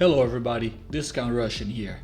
Hello everybody, Discount Russian here.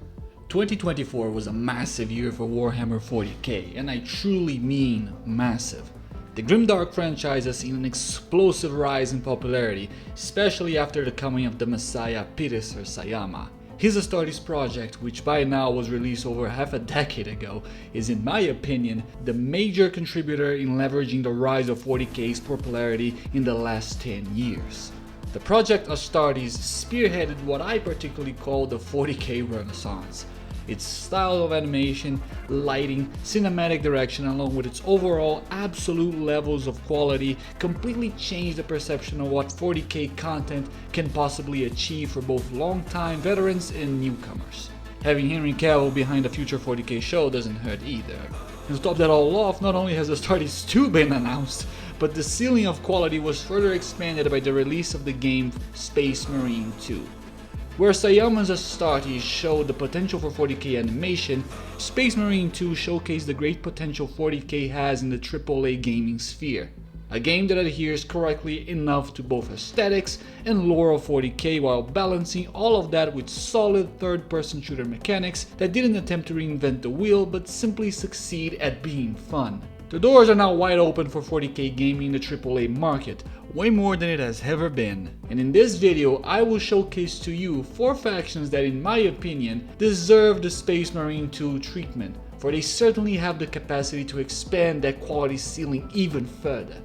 2024 was a massive year for Warhammer 40k, and I truly mean massive. The Grimdark franchise has seen an explosive rise in popularity, especially after the coming of the Messiah Pires or Sayama. His Custodes project, which by now was released over half a decade ago, is in my opinion the major contributor in leveraging the rise of 40k's popularity in the last 10 years. The project Custodes spearheaded what I particularly call the 40k renaissance. Its style of animation, lighting, cinematic direction along with its overall absolute levels of quality completely changed the perception of what 40k content can possibly achieve for both long-time veterans and newcomers. Having Henry Cavill behind a future 40k show doesn't hurt either. And to top that all off, not only has Custodes 2 been announced, but the ceiling of quality was further expanded by the release of the game Space Marine 2. Where Sayama's Custodes showed the potential for 40k animation, Space Marine 2 showcased the great potential 40k has in the AAA gaming sphere. A game that adheres correctly enough to both aesthetics and lore of 40k while balancing all of that with solid third-person shooter mechanics that didn't attempt to reinvent the wheel but simply succeed at being fun. The doors are now wide open for 40k gaming in the AAA market, way more than it has ever been. And in this video I will showcase to you 4 factions that in my opinion deserve the Space Marine 2 treatment, for they certainly have the capacity to expand that quality ceiling even further.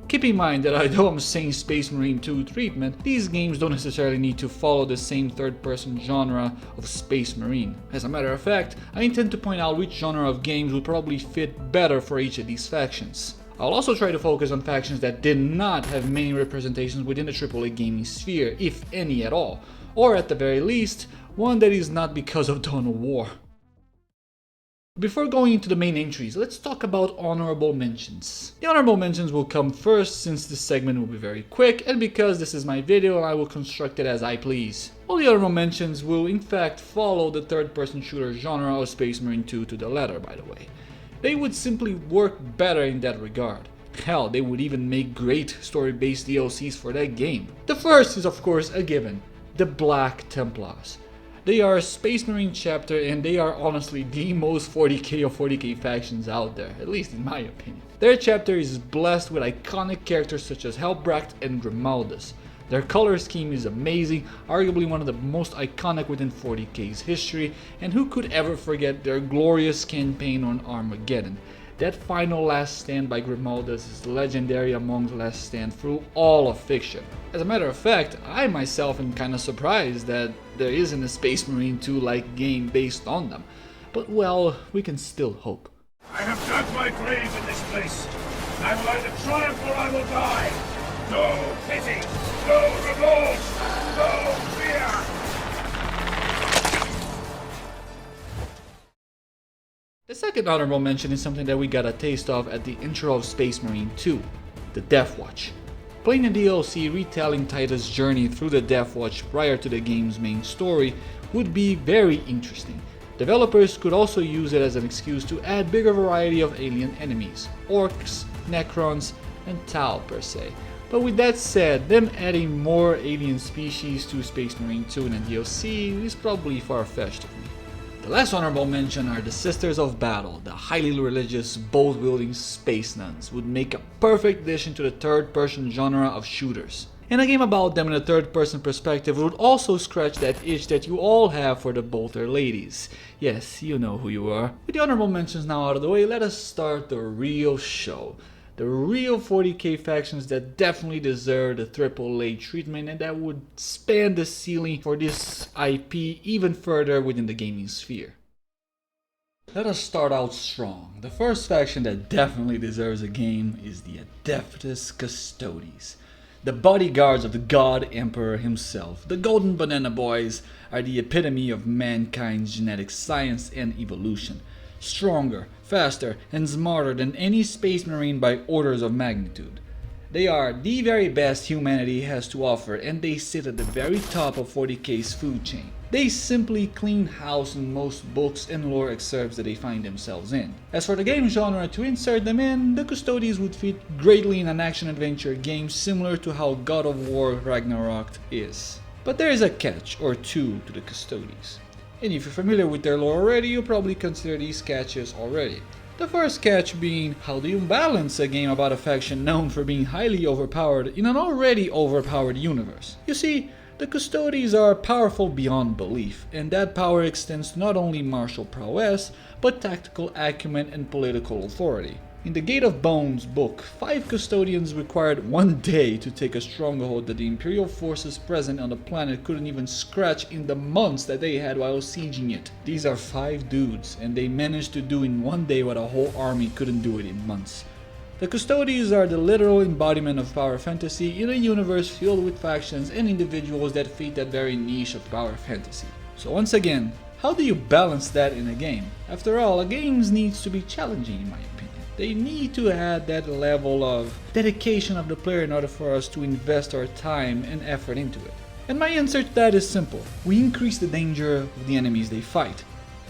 Keep in mind that although I'm saying Space Marine 2 treatment, these games don't necessarily need to follow the same third-person genre of Space Marine. As a matter of fact, I intend to point out which genre of games would probably fit better for each of these factions. I'll also try to focus on factions that did not have many representations within the AAA gaming sphere, if any at all, or at the very least, one that is not because of Dawn of War. Before going into the main entries, let's talk about honorable mentions. The honorable mentions will come first since this segment will be very quick and because this is my video and I will construct it as I please. All the honorable mentions will in fact follow the third-person shooter genre of Space Marine 2 to the letter, by the way. They would simply work better in that regard. Hell, they would even make great story-based DLCs for that game. The first is of course a given, the Black Templars. They are a Space Marine chapter and they are honestly the most 40k of 40k factions out there, at least in my opinion. Their chapter is blessed with iconic characters such as Helbracht and Grimaldus. Their color scheme is amazing, arguably one of the most iconic within 40k's history, and who could ever forget their glorious campaign on Armageddon. That final last stand by Grimaldus is legendary among the last stand through all of fiction. As a matter of fact, I myself am kinda surprised that there isn't a Space Marine 2-like game based on them. But well, we can still hope. I have dug my grave in this place. I will either triumph or I will die. No pity, no remorse, no fear. The second honorable mention is something that we got a taste of at the intro of Space Marine 2, the Death Watch. Playing a DLC retelling Titus' journey through the Death Watch prior to the game's main story would be very interesting. Developers could also use it as an excuse to add bigger variety of alien enemies, orcs, necrons, and Tau per se. But with that said, them adding more alien species to Space Marine 2 in a DLC is probably far-fetched of me. The last honorable mention are the Sisters of Battle. The highly religious, bolt-wielding space nuns would make a perfect addition to the third-person genre of shooters. And a game about them in a third-person perspective would also scratch that itch that you all have for the bolter ladies. Yes, you know who you are. With the honorable mentions now out of the way, let us start the real show. The real 40k factions that definitely deserve the AAA treatment and that would span the ceiling for this IP even further within the gaming sphere. Let us start out strong. The first faction that definitely deserves a game is the Adeptus Custodes. The bodyguards of the God Emperor himself, the Golden Banana Boys, are the epitome of mankind's genetic science and evolution. Stronger, faster, and smarter than any Space Marine by orders of magnitude. They are the very best humanity has to offer and they sit at the very top of 40k's food chain. They simply clean house in most books and lore excerpts that they find themselves in. As for the game genre to insert them in, the Custodes would fit greatly in an action-adventure game similar to how God of War Ragnarok is. But there is a catch or two to the Custodes. And if you're familiar with their lore already, you'll probably consider these catches already. The first catch being, how do you balance a game about a faction known for being highly overpowered in an already overpowered universe? You see, the Custodes are powerful beyond belief, and that power extends to not only martial prowess, but tactical acumen and political authority. In the Gate of Bones book, 5 custodians required 1 day to take a stronghold that the Imperial forces present on the planet couldn't even scratch in the months that they had while sieging it. These are 5 dudes, and they managed to do in 1 day what a whole army couldn't do it in months. The Custodes are the literal embodiment of power fantasy in a universe filled with factions and individuals that fit that very niche of power fantasy. So once again, how do you balance that in a game? After all, a game needs to be challenging in my opinion. They need to add that level of dedication of the player in order for us to invest our time and effort into it. And my answer to that is simple. We increase the danger of the enemies they fight.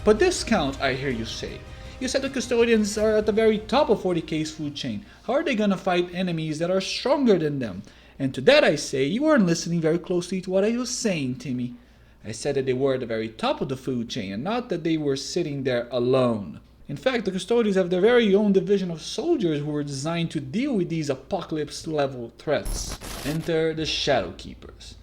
But discount, I hear you say. You said the Custodians are at the very top of 40k's food chain. How are they gonna fight enemies that are stronger than them? And to that I say, you weren't listening very closely to what I was saying, Timmy. I said that they were at the very top of the food chain and not that they were sitting there alone. In fact, the Custodes have their very own division of soldiers who were designed to deal with these apocalypse-level threats. Enter the Shadow Keepers,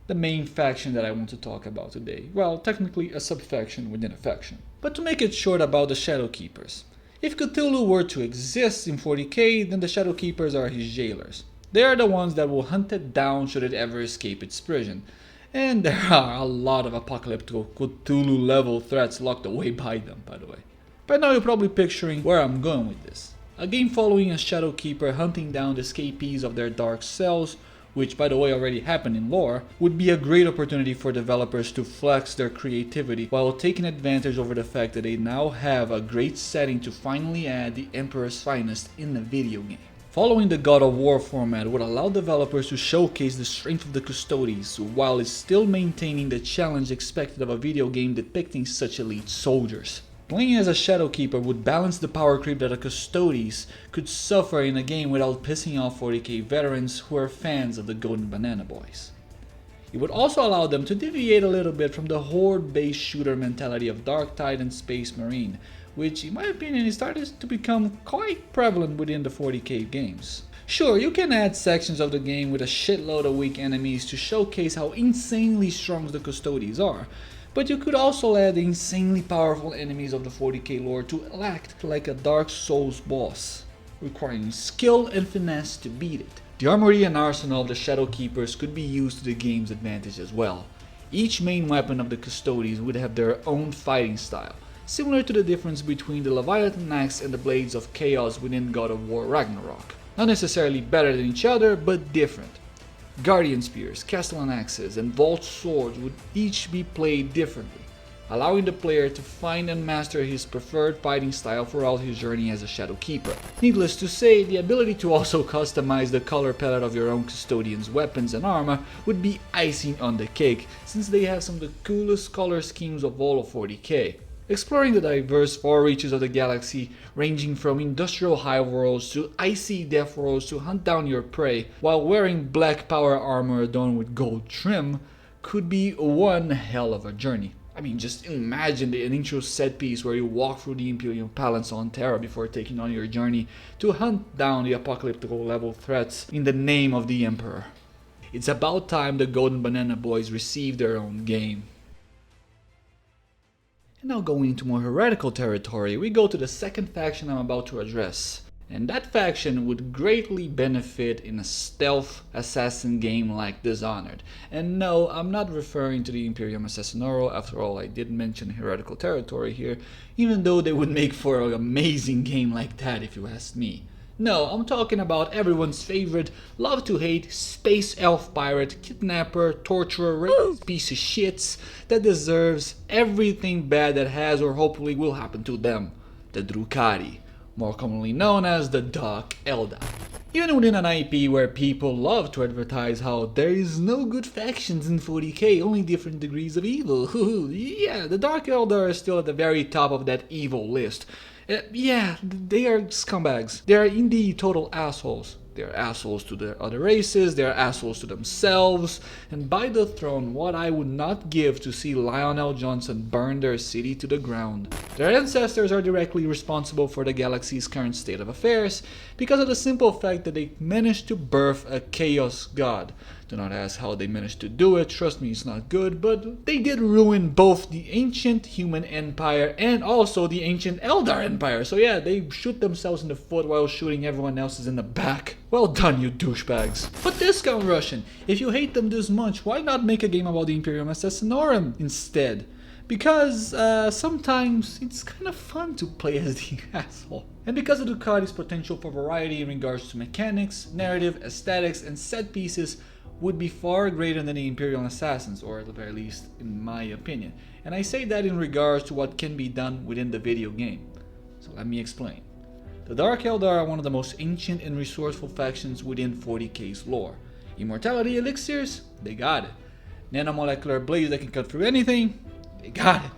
the main faction that I want to talk about today. Well, technically a sub-faction within a faction. But to make it short about the Shadow Keepers, if Cthulhu were to exist in 40k, then the Shadow Keepers are his jailers. They are the ones that will hunt it down should it ever escape its prison. And there are a lot of apocalyptic Cthulhu-level threats locked away by them, by the way. By now you're probably picturing where I'm going with this. A game following a Shadow Keeper hunting down the escapees of their dark cells, which by the way already happened in lore, would be a great opportunity for developers to flex their creativity while taking advantage over the fact that they now have a great setting to finally add the Emperor's finest in the video game. Following the God of War format would allow developers to showcase the strength of the Custodes while it's still maintaining the challenge expected of a video game depicting such elite soldiers. Playing as a Shadow Keeper would balance the power creep that a Custodes could suffer in a game without pissing off 40k veterans who are fans of the Golden Banana Boys. It would also allow them to deviate a little bit from the horde-based shooter mentality of Dark Tide and Space Marine, which in my opinion is starting to become quite prevalent within the 40k games. Sure, you can add sections of the game with a shitload of weak enemies to showcase how insanely strong the Custodes are, but you could also add the insanely powerful enemies of the 40k lore to act like a Dark Souls boss, requiring skill and finesse to beat it. The armory and arsenal of the Shadow Keepers could be used to the game's advantage as well. Each main weapon of the Custodes would have their own fighting style, similar to the difference between the Leviathan Axe and the Blades of Chaos within God of War Ragnarok. Not necessarily better than each other, but different. Guardian Spears, Castellan Axes, and Vault Swords would each be played differently, allowing the player to find and master his preferred fighting style throughout his journey as a Shadow Keeper. Needless to say, the ability to also customize the color palette of your own Custodian's weapons and armor would be icing on the cake, since they have some of the coolest color schemes of all of 40k. Exploring the diverse far reaches of the galaxy, ranging from industrial high worlds to icy death worlds to hunt down your prey, while wearing black power armor adorned with gold trim, could be one hell of a journey. I mean, just imagine an intro set piece where you walk through the Imperial Palace on Terra before taking on your journey to hunt down the apocalyptic level threats in the name of the Emperor. It's about time the Golden Banana Boys received their own game. And now going into more heretical territory, we go to the second faction I'm about to address. And that faction would greatly benefit in a stealth assassin game like Dishonored. And no, I'm not referring to the Imperium Assassinoro, after all I did mention heretical territory here, even though they would make for an amazing game like that if you ask me. No, I'm talking about everyone's favorite, love to hate, space elf pirate, kidnapper, torturer, piece of shits that deserves everything bad that has or hopefully will happen to them. The Drukhari, more commonly known as the Dark Eldar. Even within an IP where people love to advertise how there is no good factions in 40k, only different degrees of evil. Yeah, the Dark Eldar is still at the very top of that evil list. Yeah, they are scumbags. They are indeed total assholes. They're assholes to the other races, they're assholes to themselves, and by the throne, what I would not give to see Lionel Johnson burn their city to the ground. Their ancestors are directly responsible for the galaxy's current state of affairs because of the simple fact that they managed to birth a chaos god. Do not ask how they managed to do it, trust me, it's not good, but they did ruin both the ancient human empire and also the ancient Eldar empire. So yeah, they shoot themselves in the foot while shooting everyone else's in the back. Well done, you douchebags. But Discount Russian, if you hate them this much, why not make a game about the Imperium Assassinorum instead? Because sometimes it's kind of fun to play as the asshole. And because of Ducati's potential for variety in regards to mechanics, narrative, aesthetics, and set pieces would be far greater than the Imperial Assassins, or at the very least, in my opinion. And I say that in regards to what can be done within the video game. So let me explain. The Dark Eldar are one of the most ancient and resourceful factions within 40k's lore. Immortality elixirs? They got it. Nanomolecular blades that can cut through anything? They got it.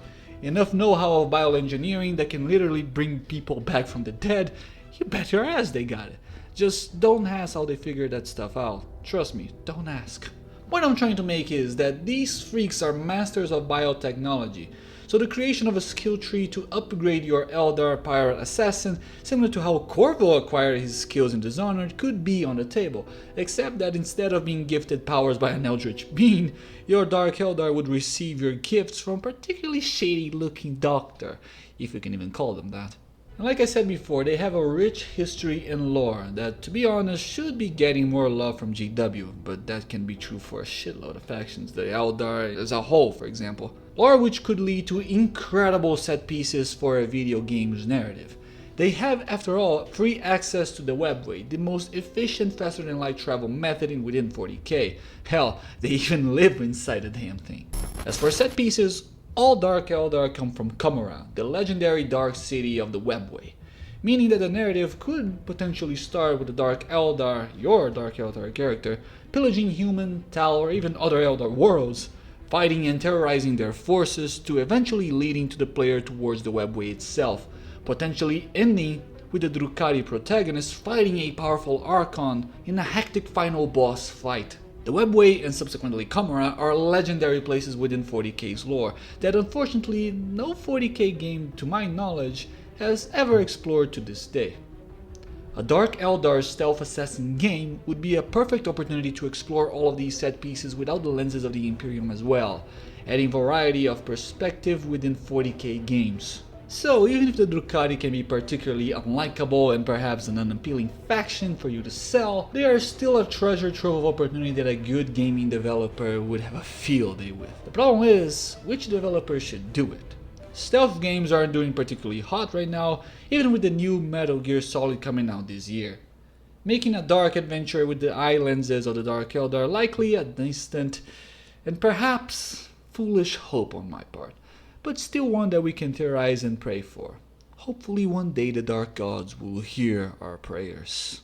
Enough know-how of bioengineering that can literally bring people back from the dead? You bet your ass they got it. Just don't ask how they figured that stuff out. Trust me, don't ask. What I'm trying to make is that these freaks are masters of biotechnology. So the creation of a skill tree to upgrade your Eldar Pirate Assassin, similar to how Corvo acquired his skills in Dishonored, could be on the table. Except that instead of being gifted powers by an Eldritch Being, your Dark Eldar would receive your gifts from a particularly shady looking doctor, if you can even call them that. And like I said before, they have a rich history and lore that, to be honest, should be getting more love from GW, but that can be true for a shitload of factions, the Eldar as a whole, for example. Lore which could lead to incredible set pieces for a video game's narrative. They have, after all, free access to the webway, the most efficient faster than light travel method within 40k. Hell, they even live inside the damn thing. As for set pieces, all Dark Eldar come from Covert, the legendary dark city of the webway, meaning that the narrative could potentially start with the Dark Eldar, your Dark Eldar character, pillaging human, Tal, or even other Eldar worlds, fighting and terrorizing their forces to eventually leading to the player towards the webway itself, potentially ending with the Ducati protagonist fighting a powerful Archon in a hectic final boss fight. The webway and subsequently Covert are legendary places within 40k's lore that unfortunately no 40k game to my knowledge has ever explored to this day. A Dark Eldar stealth assassin game would be a perfect opportunity to explore all of these set pieces without the lenses of the Imperium as well, adding variety of perspective within 40k games. So even if the Ducati can be particularly unlikable and perhaps an unappealing faction for you to sell, they are still a treasure trove of opportunity that a good gaming developer would have a field day with. The problem is, which developer should do it? Stealth games aren't doing particularly hot right now, even with the new Metal Gear Solid coming out this year. Making a dark adventure with the eye lenses of the Dark Eldar likely a distant and perhaps foolish hope on my part, but still one that we can theorize and pray for. Hopefully one day the dark gods will hear our prayers.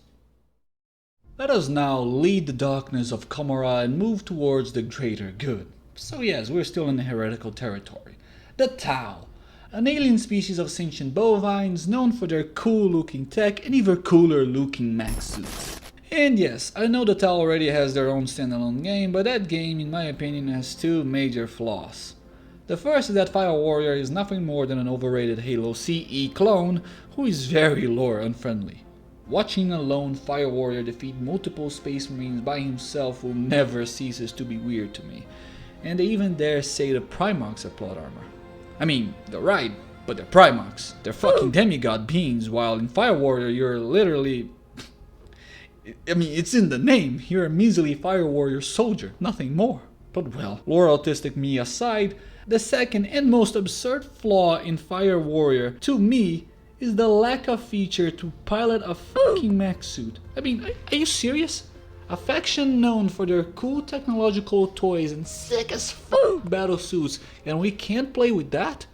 Let us now lead the darkness of Covert and move towards the greater good. So yes, we're still in the heretical territory. The Tau, an alien species of sentient bovines known for their cool looking tech and even cooler looking mech suits. And yes, I know the Tau already has their own standalone game, but that game in my opinion has two major flaws. The first is that Fire Warrior is nothing more than an overrated Halo CE clone who is very lore unfriendly. Watching a lone Fire Warrior defeat multiple Space Marines by himself will never ceases to be weird to me, and they even dare say the Primarchs are plot armor. I mean, they're right, but they're Primarchs. They're fucking demigod beings, while in Fire Warrior you're literally... I mean, it's in the name, you're a measly Fire Warrior soldier, nothing more. But well, lore autistic me aside, the second and most absurd flaw in Fire Warrior, to me, is the lack of feature to pilot a fucking mech suit. I mean, are you serious? A faction known for their cool technological toys and sick as fuck battle suits, and we can't play with that?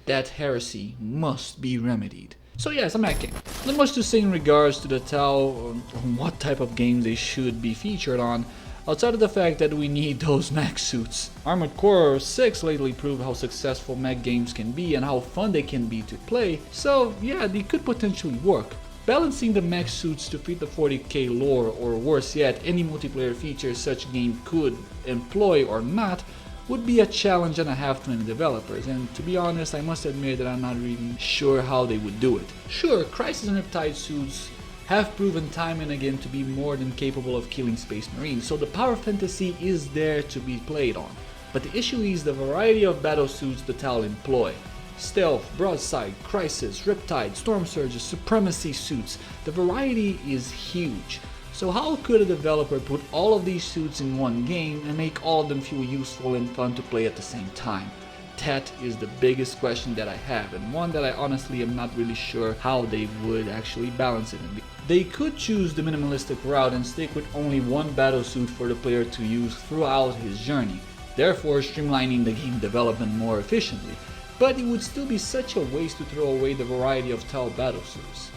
That heresy must be remedied. So yes, a mech game. Not much to say in regards to the Tau on what type of games they should be featured on, outside of the fact that we need those mech suits. Armored Core 6 lately proved how successful mech games can be and how fun they can be to play, so yeah, they could potentially work. Balancing the mech suits to fit the 40k lore, or worse yet, any multiplayer features such game could employ or not, would be a challenge and a half to any developers, and to be honest, I must admit that I'm not really sure how they would do it. Sure, Crisis and Riptide suits have proven time and again to be more than capable of killing Space Marines, so the power fantasy is there to be played on. But the issue is the variety of battle suits the Tal employ. Stealth, Broadside, Crisis, Riptide, Storm Surges, Supremacy suits, the variety is huge. So how could a developer put all of these suits in one game and make all of them feel useful and fun to play at the same time? That is the biggest question that I have, and one that I honestly am not really sure how they would actually balance it. They could choose the minimalistic route and stick with only one battle suit for the player to use throughout his journey, therefore streamlining the game development more efficiently, but it would still be such a waste to throw away the variety of Tal battle suits.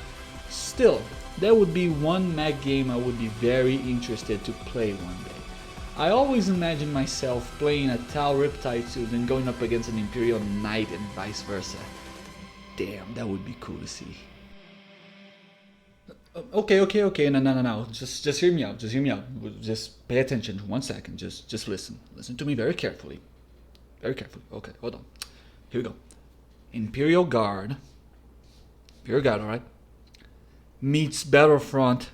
Still, that would be one mech game I would be very interested to play one day. I always imagine myself playing a Tal Riptide suit and going up against an Imperial Knight and vice versa. Damn, that would be cool to see. Okay, no. Just hear me out, Just pay attention, 1 second, just listen. Listen to me very carefully. Okay, hold on. Here we go. Imperial Guard, alright, meets Battlefront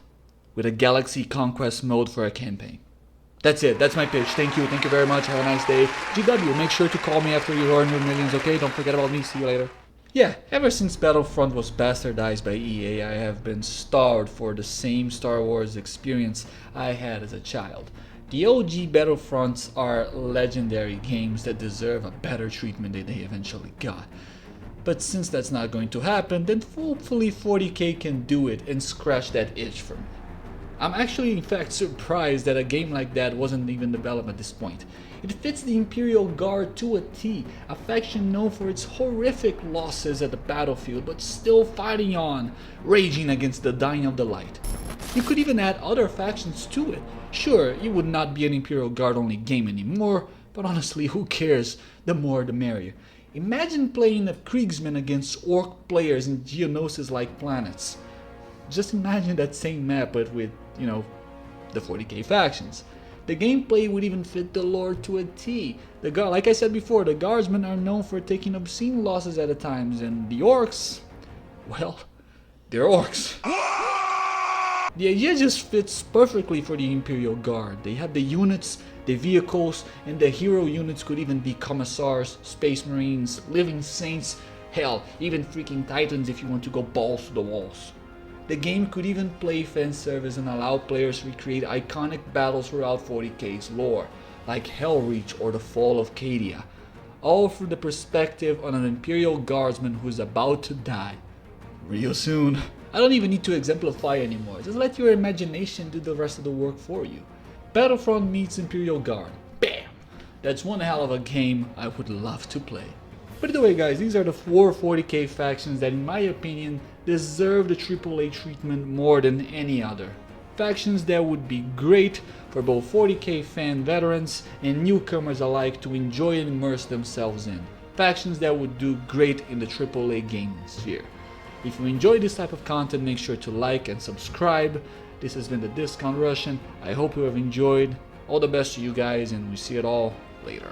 with a Galaxy Conquest mode for a campaign. That's it, that's my pitch. Thank you very much, have a nice day. GW, make sure to call me after you earn your millions, okay? Don't forget about me, see you later. Yeah, ever since Battlefront was bastardized by EA, I have been starved for the same Star Wars experience I had as a child. The OG Battlefronts are legendary games that deserve a better treatment than they eventually got. But since that's not going to happen, then hopefully 40k can do it and scratch that itch for me. I'm actually in fact surprised that a game like that wasn't even developed at this point. It fits the Imperial Guard to a T, a faction known for its horrific losses at the battlefield but still fighting on, raging against the dying of the light. You could even add other factions to it. Sure, it would not be an Imperial Guard only game anymore, but honestly, who cares? The more the merrier. Imagine playing a Kriegsman against Orc players in Geonosis-like planets. Just imagine that same map but with, the 40k factions. The gameplay would even fit the lore to a T. Like I said before, the Guardsmen are known for taking obscene losses at a times, and the Orcs, well, they're Orcs. The idea just fits perfectly for the Imperial Guard. They have the units, the vehicles, and the hero units could even be Commissars, Space Marines, Living Saints, hell, even freaking Titans if you want to go balls to the walls. The game could even play fan service and allow players to recreate iconic battles throughout 40k's lore, like Hellreach or the Fall of Cadia, all through the perspective on an Imperial Guardsman who's about to die real soon. I don't even need to exemplify anymore, just let your imagination do the rest of the work for you. Battlefront meets Imperial Guard. Bam! That's one hell of a game I would love to play. But either way guys, these are the 4 40k factions that in my opinion deserve the AAA treatment more than any other. Factions that would be great for both 40k fan veterans and newcomers alike to enjoy and immerse themselves in. Factions that would do great in the AAA gaming sphere. If you enjoy this type of content, make sure to like and subscribe. This has been the Discount Russian. I hope you have enjoyed. All the best to you guys, and we see it all later.